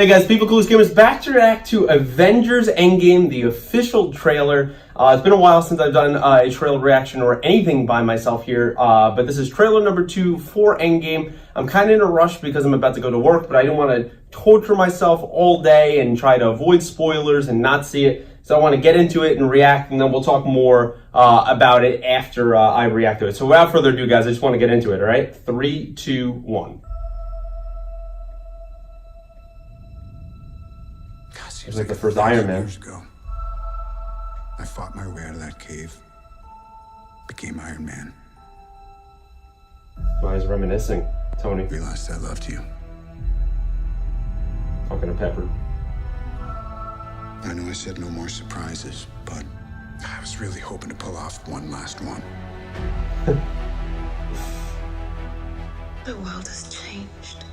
Hey guys, People Coolest Gamers back to react to Avengers Endgame, the official trailer. It's been a while since I've done a trailer reaction or anything by myself here, but this is trailer number 2 for Endgame. I'm kind of in a rush because I'm about to go to work, but I didn't want to torture myself all day and try to avoid spoilers and not see it. So I want to get into it and react, and then we'll talk more about it after I react to it. So without further ado, guys, I just want to get into it, all right? 3, 2, 1. It's like the first Iron Man. Years ago, I fought my way out of that cave, became Iron Man. Well, he's reminiscing, Tony. Realized I loved you. Talking to Pepper. I know I said no more surprises, but I was really hoping to pull off one last one. The world has changed.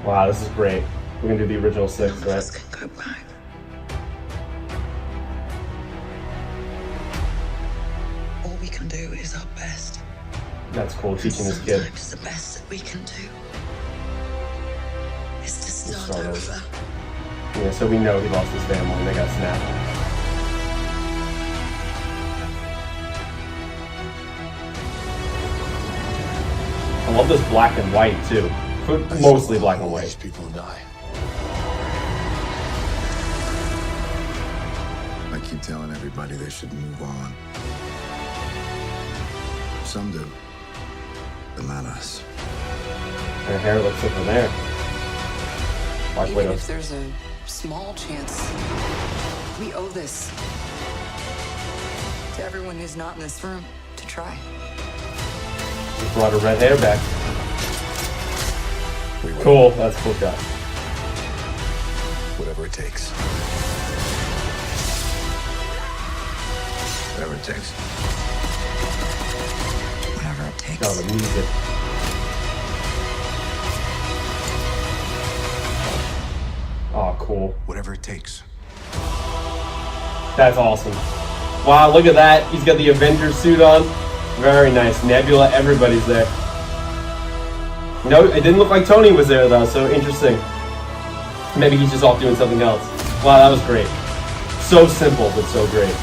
Wow, this is great. We're gonna do the original 6, None of right? us can go back. All we can do is our best. That's cool, teaching this kid. Sometimes the best that we can do is to start Start over. over. Yeah, so we know he lost his family and they got snapped. I love this black and white too. Mostly black and white. People die. I keep telling everybody they should move on. Some do, but not us. Her hair looks different there. Black Even Widow. if there's a small chance, we owe this to everyone who's not in this room to try. Just brought her red hair back. We will. Cool, that's a cool shot. Whatever it takes. Whatever it takes. Whatever it takes. Oh, the music. Oh, cool. Whatever it takes. That's awesome. Wow, look at that. He's got the Avengers suit on. Very nice. Nebula, everybody's there. No, it didn't look like Tony was there though, so interesting. Maybe he's just off doing something else. Wow, that was great. So simple, but so great.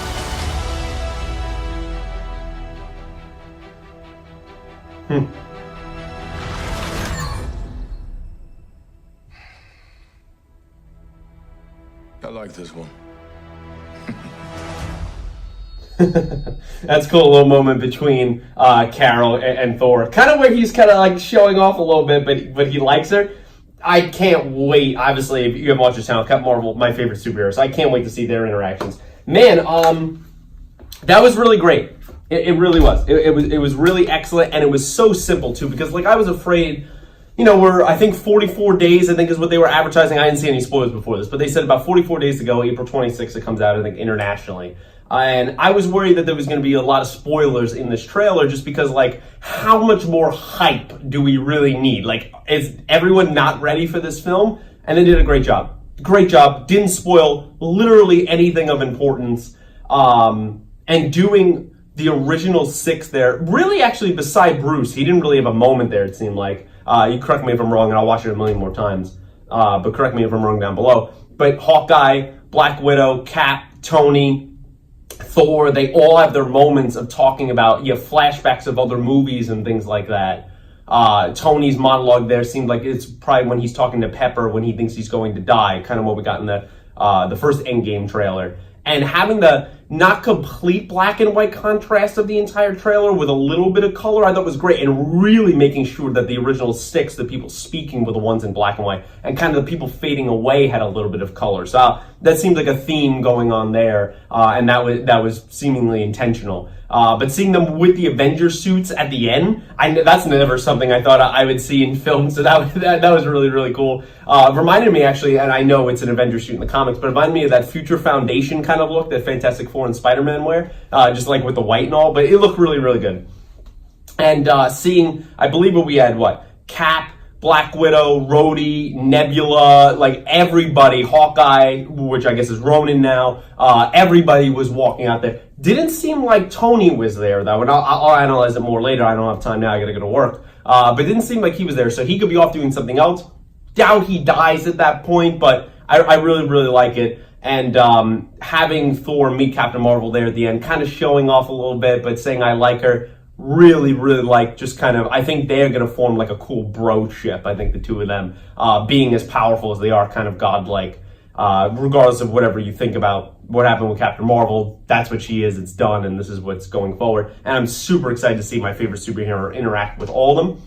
I like this one. That's cool, a little moment between Carol and Thor. Kind of where he's kind of like showing off a little bit, but he likes her. I can't wait. Obviously, if you haven't watched this channel, Captain Marvel, my favorite superhero. So I can't wait to see their interactions. Man, that was really great. It really was. It was really excellent, and it was so simple too. Because like I was afraid, you know, we're I think 44 days. I think is what they were advertising. I didn't see any spoilers before this, but they said about 44 days to go. April 26th, it comes out. I think internationally. And I was worried that there was going to be a lot of spoilers in this trailer just because, like, how much more hype do we really need? Like, is everyone not ready for this film? And they did a great job. Great job. Didn't spoil literally anything of importance. And doing the original 6 there, really actually beside Bruce, he didn't really have a moment there, it seemed like. You correct me if I'm wrong, and I'll watch it a million more times. But correct me if I'm wrong down below. But Hawkeye, Black Widow, Cap, Tony, Thor, they all have their moments of talking about flashbacks of other movies and things like that. Tony's monologue there seemed like it's probably when he's talking to Pepper when he thinks he's going to die, kind of what we got in the first Endgame trailer. And having the not complete black and white contrast of the entire trailer with a little bit of color, I thought was great. And really making sure that the original 6, the people speaking were the ones in black and white, and kind of the people fading away had a little bit of color. So that seemed like a theme going on there, and that was seemingly intentional. But seeing them with the Avengers suits at the end, that's never something I thought I would see in film. So that was really, really cool. Reminded me actually, and I know it's an Avengers suit in the comics, but it reminded me of that Future Foundation kind of look that Fantastic Four and Spider-Man wear, just like with the white and all, but it looked really, really good. And seeing, I believe we had Cap, Black Widow, Rhodey, Nebula, like everybody, Hawkeye, which I guess is Ronin now, everybody was walking out there. Didn't seem like Tony was there though, and I'll analyze it more later. I don't have time now, I gotta go to work. But it didn't seem like he was there, so he could be off doing something else. doubt he dies at that point, but I really, really like it. And having Thor meet Captain Marvel there at the end, kind of showing off a little bit, but saying I like her, really, really like just kind of, I think they're going to form like a cool bro-ship. I think the two of them, being as powerful as they are, kind of godlike. Regardless of whatever you think about what happened with Captain Marvel, that's what she is, it's done, and this is what's going forward. And I'm super excited to see my favorite superhero interact with all of them.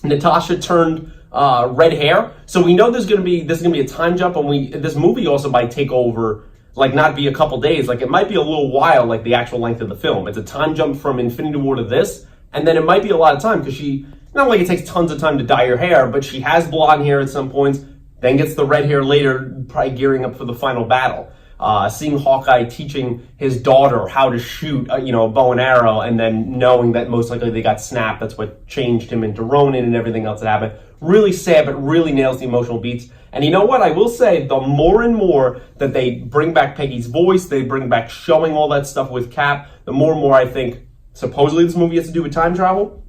Natasha turned red hair, so we know this is gonna be a time jump, and this movie also might take over, like not be a couple days, like it might be a little while, like the actual length of the film. It's a time jump from Infinity War to this, and then it might be a lot of time because she, not like it takes tons of time to dye her hair, but she has blonde hair at some points, then gets the red hair later, probably gearing up for the final battle. Seeing Hawkeye teaching his daughter how to shoot, a bow and arrow, and then knowing that most likely they got snapped. That's what changed him into Ronin and everything else that happened. Really sad, but really nails the emotional beats. And you know what? I will say, the more and more that they bring back Peggy's voice, they bring back showing all that stuff with Cap, the more and more I think, supposedly this movie has to do with time travel,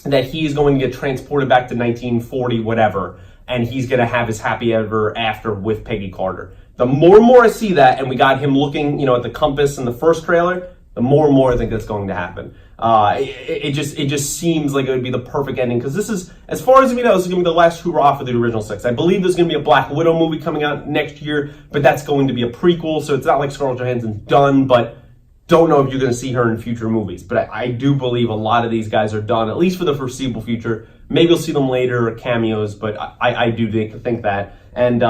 that he's going to get transported back to 1940, whatever, and he's going to have his happy ever after with Peggy Carter. The more and more I see that, and we got him looking, at the compass in the first trailer, the more and more I think that's going to happen. It just seems like it would be the perfect ending, because this is, as far as we know, this is going to be the last hurrah for the original six. I believe there's going to be a Black Widow movie coming out next year, but that's going to be a prequel, so it's not like Scarlett Johansson's done, but don't know if you're going to see her in future movies. But I do believe a lot of these guys are done, at least for the foreseeable future. Maybe you'll see them later, or cameos, but I do think that. And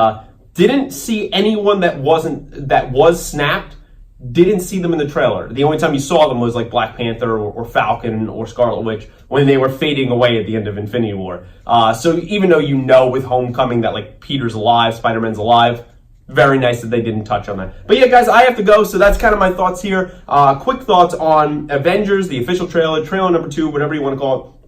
didn't see anyone that was snapped. Didn't see them in the trailer. The only time you saw them was like Black Panther or Falcon or Scarlet Witch when they were fading away at the end of Infinity War. So even though with Homecoming that like Peter's alive, Spider-Man's alive, very nice that they didn't touch on that. But yeah, guys, I have to go, so that's kind of my thoughts here. Quick thoughts on Avengers, the official trailer number 2, whatever you want to call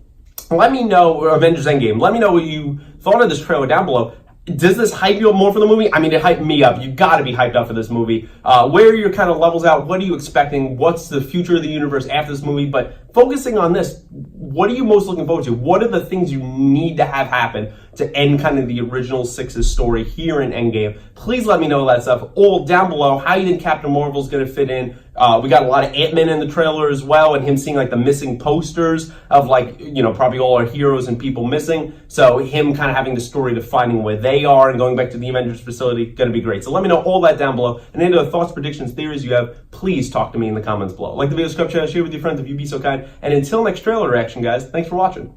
it. Let me know, or Avengers Endgame, let me know what you thought of this trailer down below. Does this hype you up more for the movie? I mean, it hyped me up. You got to be hyped up for this movie. Where are your kind of levels out? What are you expecting? What's the future of the universe after this movie? But focusing on this, what are you most looking forward to? What are the things you need to have happen to end kind of the original Six's story here in Endgame? Please let me know that stuff all down below. How you think Captain Marvel's going to fit in? We got a lot of Ant-Man in the trailer as well, and him seeing like the missing posters of like, probably all our heroes and people missing. So him kind of having the story to finding where they are and going back to the Avengers facility, going to be great. So let me know all that down below. And any other thoughts, predictions, theories you have, please talk to me in the comments below. Like the video, subscribe, share with your friends if you'd be so kind. And until next trailer reaction, guys, thanks for watching.